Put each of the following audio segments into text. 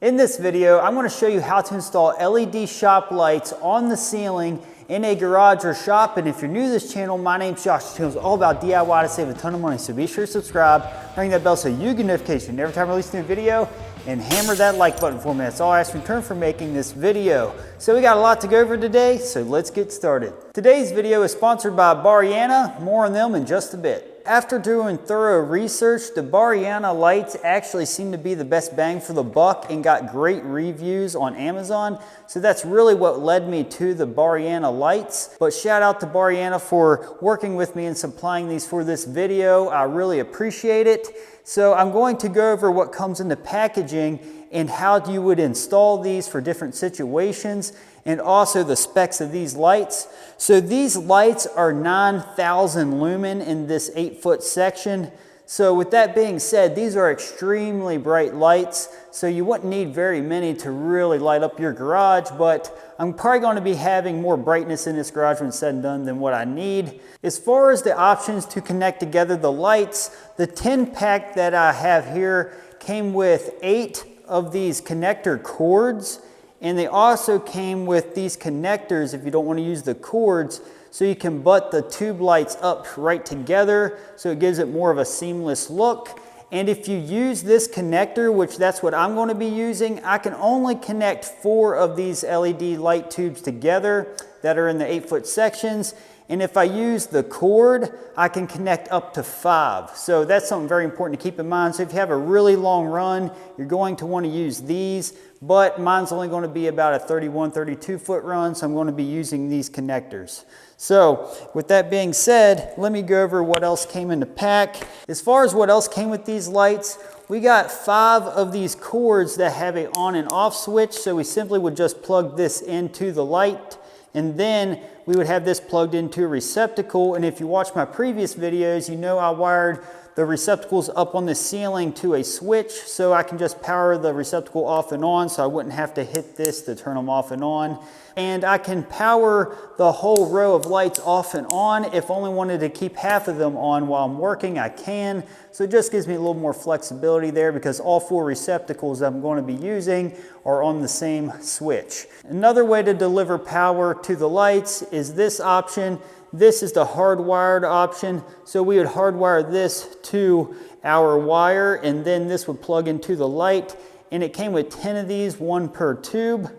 In this video, I'm going to show you how to install LED shop lights on the ceiling in a garage or shop. And if you're new to this channel, my name's Josh. This channel is all about DIY to save a ton of money. So be sure to subscribe, ring that bell so you get notification every time I release a new video, and hammer that like button for me. That's all I ask in return for making this video. So we got a lot to go over today, so let's get started. Today's video is sponsored by Barrina. More on them in just a bit. After doing thorough research, the Barrina lights actually seem to be the best bang for the buck and got great reviews on Amazon. So that's really what led me to the Barrina lights. But shout out to Barrina for working with me and supplying these for this video. I really appreciate it. So I'm going to go over what comes in the packaging and how you would install these for different situations, and also the specs of these lights. So these lights are 9,000 lumen in this 8-foot section. So with that being said, these are extremely bright lights, so you wouldn't need very many to really light up your garage, but I'm probably going to be having more brightness in this garage when it's said and done than what I need. As far as the options to connect together the lights, the 10-pack that I have here came with 8 of these connector cords, and they also came with these connectors if you don't want to use the cords, so you can butt the tube lights up right together, so it gives it more of a seamless look. And if you use this connector, which that's what I'm going to be using, I can only connect 4 of these LED light tubes together that are in the 8-foot sections. And if I use the cord, I can connect up to 5. So that's something very important to keep in mind. So if you have a really long run, you're going to want to use these, but mine's only going to be about a 31, 32 foot run, so I'm going to be using these connectors. So with that being said, let me go over what else came in the pack. As far as what else came with these lights, we got 5 of these cords that have a on and off switch. So we simply would just plug this into the light, and then we would have this plugged into a receptacle. And if you watch my previous videos, you know I wired the receptacles up on the ceiling to a switch, so I can just power the receptacle off and on, so I wouldn't have to hit this to turn them off and on. And I can power the whole row of lights off and on. If I only wanted to keep half of them on while I'm working, I can. So it just gives me a little more flexibility there, because all 4 receptacles I'm going to be using are on the same switch. Another way to deliver power to the lights is this option. This is the hardwired option. So we would hardwire this to our wire, and then this would plug into the light. And it came with 10 of these, 1 per tube.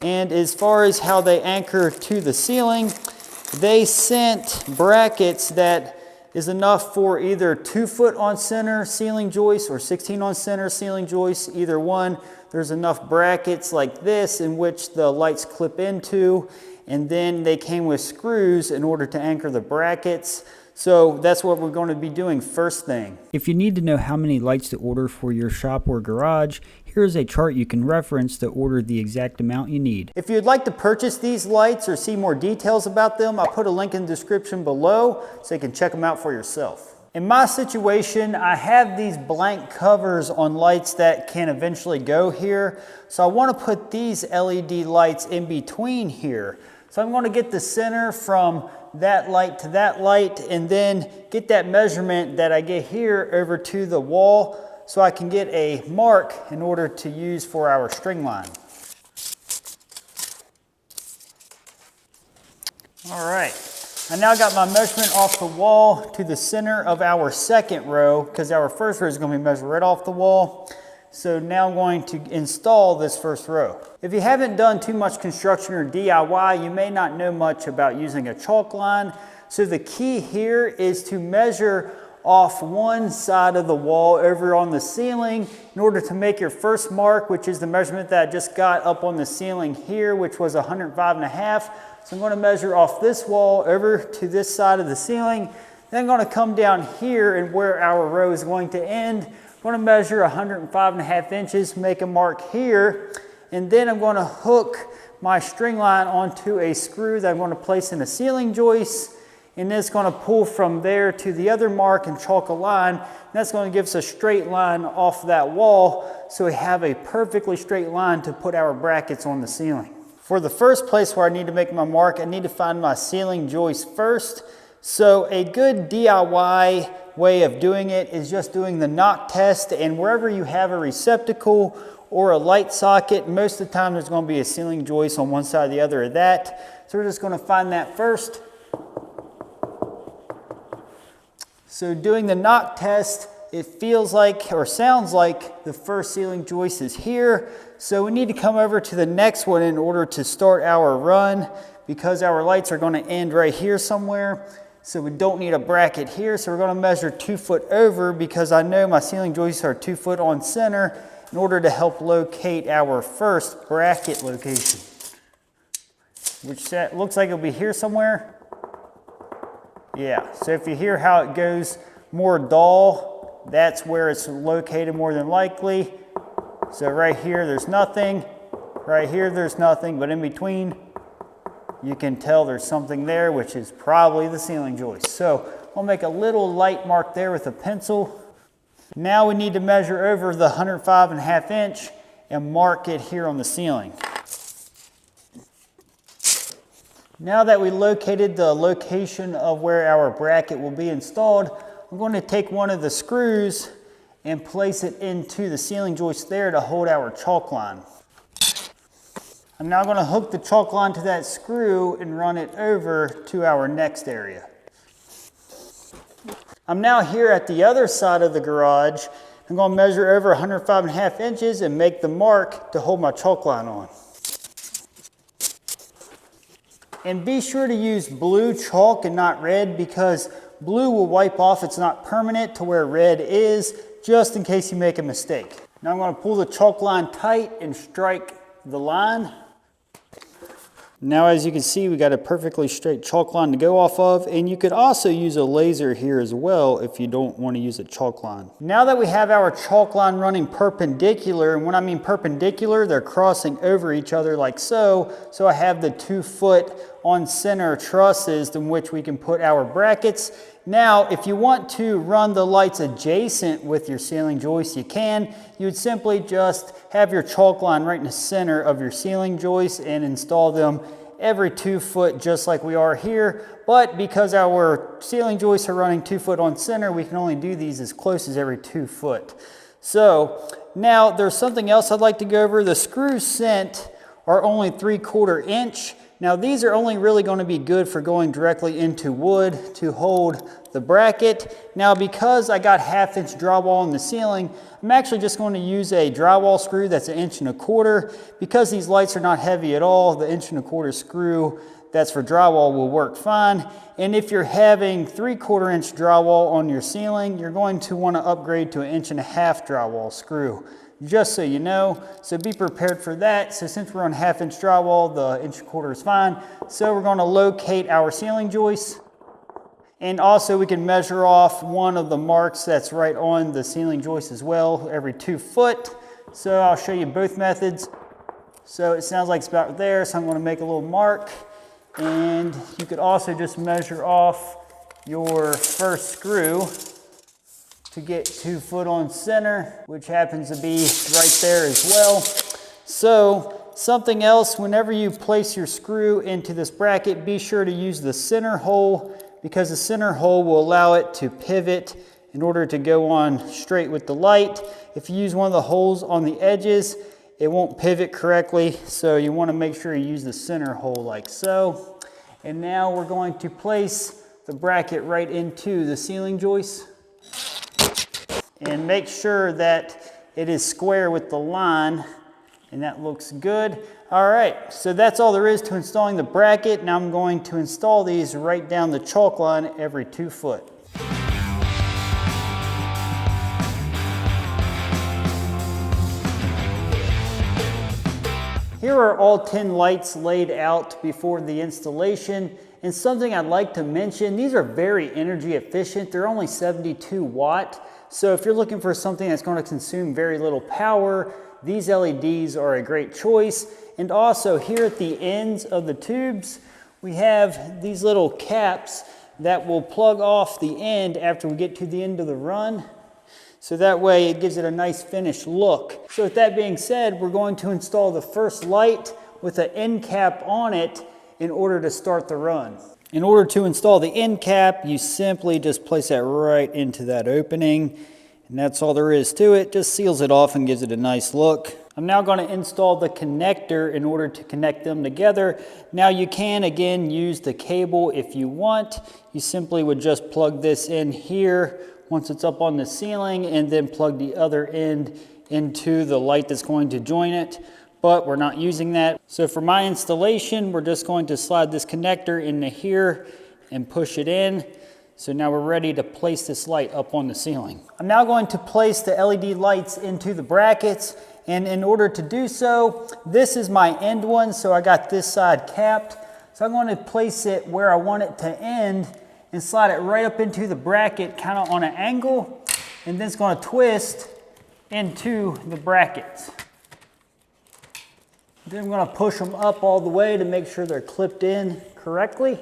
And as far as how they anchor to the ceiling, they sent brackets that is enough for either 2-foot on center ceiling joists or 16 on center ceiling joists, either one. There's enough brackets like this in which the lights clip into, and then they came with screws in order to anchor the brackets. So that's what we're going to be doing first thing. If you need to know how many lights to order for your shop or garage, here's a chart you can reference to order the exact amount you need. If you'd like to purchase these lights or see more details about them, I'll put a link in the description below so you can check them out for yourself. In my situation, I have these blank covers on lights that can eventually go here. So I want to put these LED lights in between here. So I'm going to get the center from that light to that light, and then get that measurement that I get here over to the wall, so I can get a mark in order to use for our string line. All right, I now got my measurement off the wall to the center of our second row, because our first row is going to be measured right off the wall. So now I'm going to install this first row. If you haven't done too much construction or DIY, you may not know much about using a chalk line. So the key here is to measure off one side of the wall over on the ceiling in order to make your first mark, which is the measurement that I just got up on the ceiling here, which was 105.5. So I'm going to measure off this wall over to this side of the ceiling. Then I'm going to come down here, and where our row is going to end, I'm going to measure 105.5 inches, make a mark here, and then I'm going to hook my string line onto a screw that I'm going to place in a ceiling joist, and it's going to pull from there to the other mark and chalk a line. And that's going to give us a straight line off that wall, so we have a perfectly straight line to put our brackets on the ceiling. For the first place where I need to make my mark, I need to find my ceiling joist first. So a good DIY way of doing it is just doing the knock test, and wherever you have a receptacle or a light socket. Most of the time there's going to be a ceiling joist on one side or the other of that. So we're just going to find that first. So doing the knock test, it feels like or sounds like the first ceiling joist is here. So we need to come over to the next one in order to start our run, because our lights are going to end right here somewhere. So we don't need a bracket here. So we're going to measure 2 foot over, because I know my ceiling joists are 2 foot on center, in order to help locate our first bracket location, which looks like it'll be here somewhere. Yeah, so if you hear how it goes more dull, that's where it's located more than likely. So right here, there's nothing. Right here, there's nothing, but in between, you can tell there's something there, which is probably the ceiling joist. So I'll make a little light mark there with a pencil. Now we need to measure over the 105.5 inch and mark it here on the ceiling. Now that we located the location of where our bracket will be installed, I'm going to take one of the screws and place it into the ceiling joist there to hold our chalk line. I'm now going to hook the chalk line to that screw and run it over to our next area. I'm now here at the other side of the garage. I'm going to measure over 105.5 inches and make the mark to hold my chalk line on. And be sure to use blue chalk and not red, because blue will wipe off. It's not permanent to where red is, just in case you make a mistake. Now I'm going to pull the chalk line tight and strike the line. Now, as you can see, we got a perfectly straight chalk line to go off of, and you could also use a laser here as well if you don't want to use a chalk line. Now that we have our chalk line running perpendicular, and when I mean perpendicular, they're crossing over each other like so. So I have the 2 foot on center trusses in which we can put our brackets. Now, if you want to run the lights adjacent with your ceiling joist, you can. You would simply just have your chalk line right in the center of your ceiling joist and install them every 2 foot, just like we are here. But because our ceiling joists are running 2 foot on center, we can only do these as close as every 2 foot. So now there's something else I'd like to go over. The screws sent are only 3/4 inch. Now these are only really going to be good for going directly into wood to hold the bracket. Now because I got 1/2 inch drywall in the ceiling, I'm actually just going to use a drywall screw that's 1.25 inches. Because these lights are not heavy at all, the 1.25 inch screw that's for drywall will work fine. And if you're having 3/4 inch drywall on your ceiling, you're going to want to upgrade to 1.5 inch drywall screw, just so you know. So be prepared for that. So since we're on 1/2 inch drywall, the 1.25 inch is fine. So we're going to locate our ceiling joist. And also we can measure off one of the marks that's right on the ceiling joist as well, every 2 foot. So I'll show you both methods. So it sounds like it's about there. So I'm going to make a little mark. And you could also just measure off your first screw to get 2 foot on center, which happens to be right there as well. So something else, whenever you place your screw into this bracket, be sure to use the center hole, because the center hole will allow it to pivot in order to go on straight with the light. If you use one of the holes on the edges, it won't pivot correctly. So you want to make sure you use the center hole like so. And now we're going to place the bracket right into the ceiling joist. And make sure that it is square with the line, and that looks good. All right, so that's all there is to installing the bracket. Now I'm going to install these right down the chalk line every 2 foot. Here are all 10 lights laid out before the installation. And something I'd like to mention, these are very energy efficient. They're only 72 watt. So if you're looking for something that's going to consume very little power, these LEDs are a great choice. And also here at the ends of the tubes, we have these little caps that will plug off the end after we get to the end of the run. So that way it gives it a nice finished look. So with that being said, we're going to install the first light with an end cap on it in order to start the run. In order to install the end cap, you simply just place that right into that opening, and that's all there is to it. Just seals it off and gives it a nice look. I'm now going to install the connector in order to connect them together. Now you can again use the cable if you want. You simply would just plug this in here once it's up on the ceiling and then plug the other end into the light that's going to join it. But we're not using that. So for my installation, we're just going to slide this connector into here and push it in. So now we're ready to place this light up on the ceiling. I'm now going to place the LED lights into the brackets. And in order to do so, this is my end one, so I got this side capped. So I'm going to place it where I want it to end and slide it right up into the bracket, kind of on an angle, and then it's going to twist into the brackets. Then I'm going to push them up all the way to make sure they're clipped in correctly.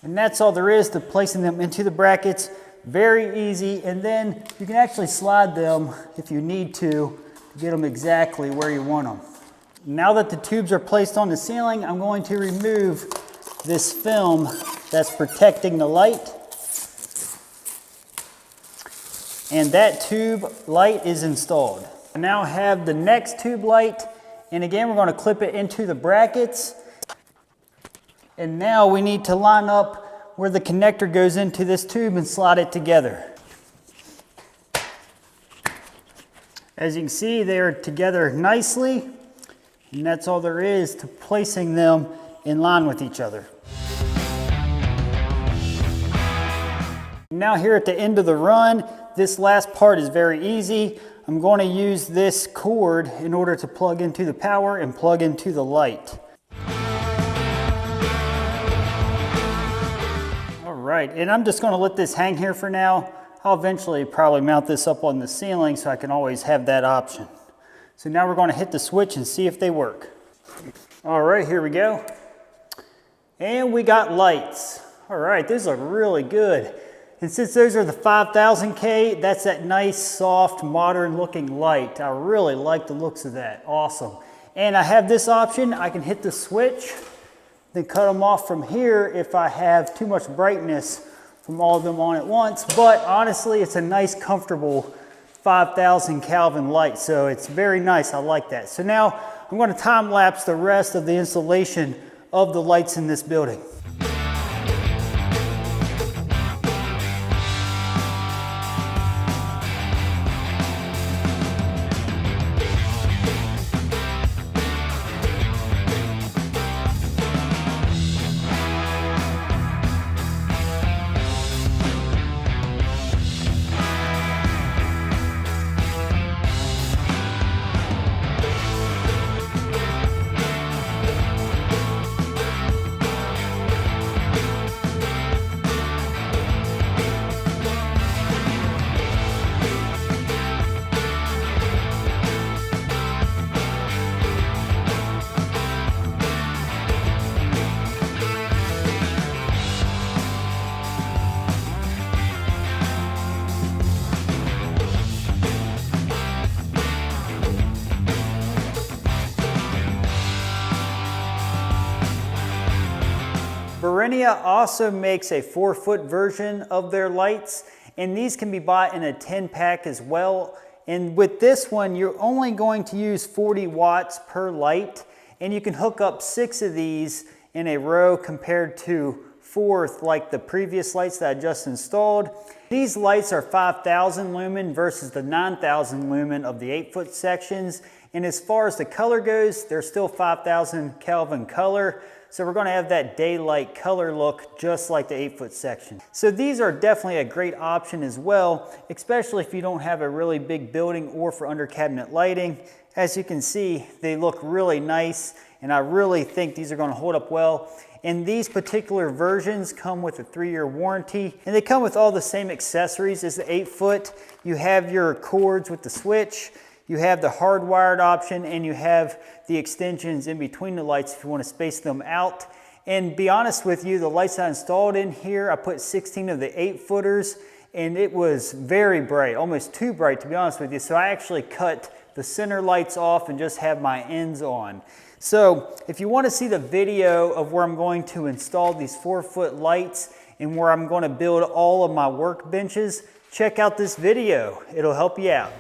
And that's all there is to placing them into the brackets. Very easy, and then you can actually slide them if you need to get them exactly where you want them. Now that the tubes are placed on the ceiling, I'm going to remove this film that's protecting the light. And that tube light is installed. I now have the next tube light, and again we're going to clip it into the brackets. And now we need to line up where the connector goes into this tube and slide it together. As you can see, they are together nicely, and that's all there is to placing them in line with each other. Now here at the end of the run, this last part is very easy. I'm going to use this cord in order to plug into the power and plug into the light. Right, and I'm just going to let this hang here for now. I'll eventually probably mount this up on the ceiling so I can always have that option. So now we're going to hit the switch and see if they work. All right, here we go. And we got lights. All right, these look really good. And since those are the 5000K, that's that nice, soft, modern looking light. I really like the looks of that. Awesome. And I have this option. I can hit the switch, then cut them off from here if I have too much brightness from all of them on at once. But honestly, it's a nice, comfortable 5000 Kelvin light, so it's very nice. I like that. So now I'm going to time lapse the rest of the installation of the lights in this building. Barrina also makes a 4-foot version of their lights, and these can be bought in a 10-pack as well. And with this one, you're only going to use 40 watts per light, and you can hook up 6 of these in a row compared to 4 like the previous lights that I just installed. These lights are 5000 lumen versus the 9000 lumen of the 8-foot sections. And as far as the color goes, they're still 5000 Kelvin color. So we're going to have that daylight color look just like the 8-foot section. So these are definitely a great option as well, especially if you don't have a really big building or for under cabinet lighting. As you can see, they look really nice, and I really think these are going to hold up well. And these particular versions come with a 3-year warranty, and they come with all the same accessories as the 8-foot. You have your cords with the switch, you have the hardwired option, and you have the extensions in between the lights if you want to space them out. And be honest with you, the lights I installed in here, I put 16 of the 8-footers, and it was very bright, almost too bright to be honest with you. So I actually cut the center lights off and just have my ends on. So if you want to see the video of where I'm going to install these 4-foot lights and where I'm going to build all of my workbenches, check out this video. It'll help you out.